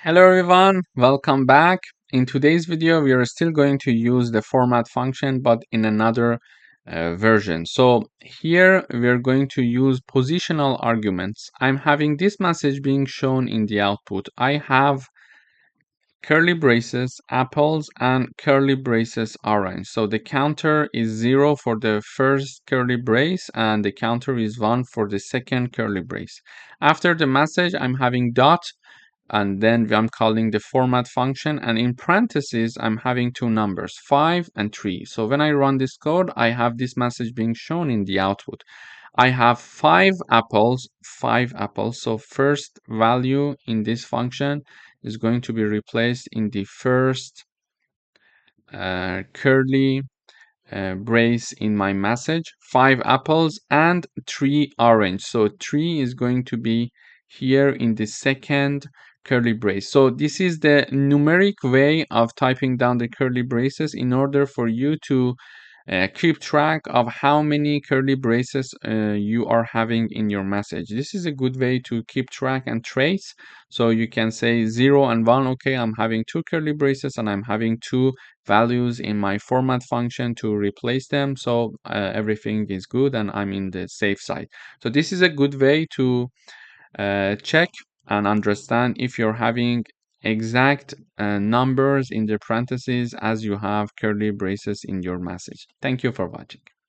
Hello everyone, welcome back. In today's video, we are still going to use the format function, but in another version. So here we're going to use positional arguments. I'm having this message being shown in the output. I have curly braces, apples, and curly braces orange. So the counter is 0 for the first curly brace, and the counter is 1 for the second curly brace. After the message, I'm having dot, and then I'm calling the format function, and in parentheses I'm having two numbers, 5 and 3. So when I run this code, I have this message being shown in the output. I have 5 apples. So first value in this function is going to be replaced in the first curly brace in my message. 5 apples and 3 orange. So 3 is going to be here in the second curly brace. So this is the numeric way of typing down the curly braces in order for you to keep track of how many curly braces you are having in your message. This is a good way to keep track and trace. So you can say 0 and 1. Okay, I'm having 2 curly braces and I'm having 2 values in my format function to replace them. So everything is good and I'm in the safe side. So this is a good way to check and understand if you're having exact numbers in the parentheses as you have curly braces in your message. Thank you for watching.